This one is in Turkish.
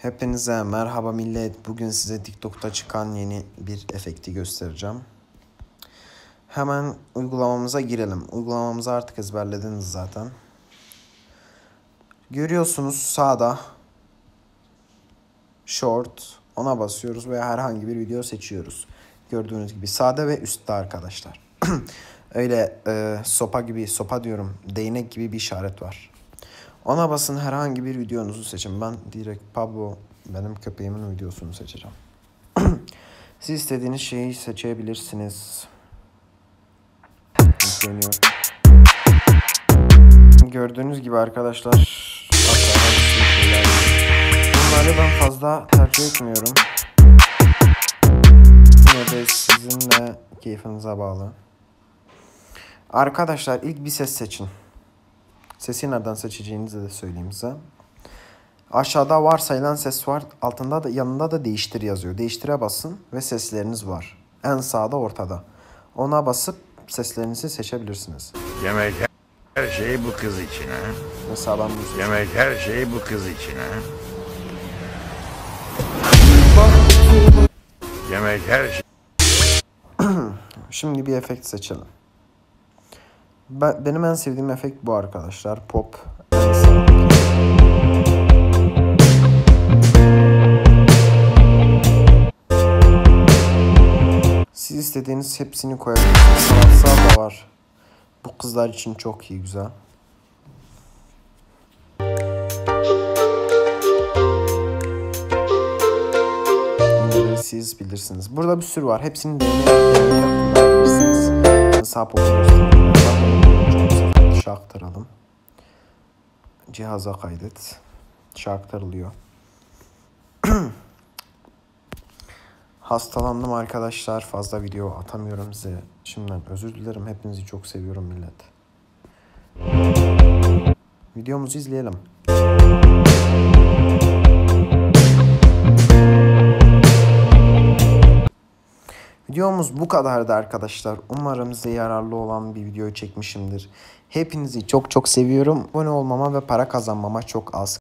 Hepinize merhaba millet. Bugün size TikTok'ta çıkan yeni bir efekti göstereceğim. Hemen uygulamamıza girelim. Uygulamamızı artık ezberlediniz zaten. Görüyorsunuz sağda Short, ona basıyoruz ve herhangi bir video seçiyoruz. Gördüğünüz gibi sağda ve üstte arkadaşlar. Öyle sopa diyorum, değnek gibi bir işaret var. Ona basın, herhangi bir videonuzu seçin. Ben direkt Pablo, benim köpeğimin videosunu seçeceğim. Siz istediğiniz şeyi seçebilirsiniz. Yükleniyor. Gördüğünüz gibi arkadaşlar, bunları ben fazla tercih etmiyorum. Yine de sizin de keyfinize bağlı. Arkadaşlar ilk bir ses seçin. Sesi nereden seçeceğinizi de söyleyeyim size. Aşağıda varsayılan ses var. Altında da yanında da değiştir yazıyor. Değiştire basın ve sesleriniz var. En sağda ortada. Ona basıp seslerinizi seçebilirsiniz. Yemek her şey bu kız için ha. Mesela ben bunu seçeyim. Yemek her şey bu kız için ha. Yemek her şey. Şimdi bir efekt seçelim. Benim en sevdiğim efekt bu arkadaşlar. Pop. Siz istediğiniz hepsini koyabilirsiniz. Sanatsal da var. Bu kızlar için çok iyi, güzel. Siz bilirsiniz. Burada bir sürü var. Hepsini deneyebilirsiniz. Sağ popu göstereyim. Şarkıtıralım. Cihaza kaydet. Şarkıtırılıyor. Hastalandım arkadaşlar. Fazla video atamıyorum size. Şimdiden özür dilerim. Hepinizi çok seviyorum millet. Videomuzu izleyelim. Videomuz bu kadardı arkadaşlar. Umarım size yararlı olan bir video çekmişimdir. Hepinizi çok seviyorum. Abone olmama ve para kazanmama çok az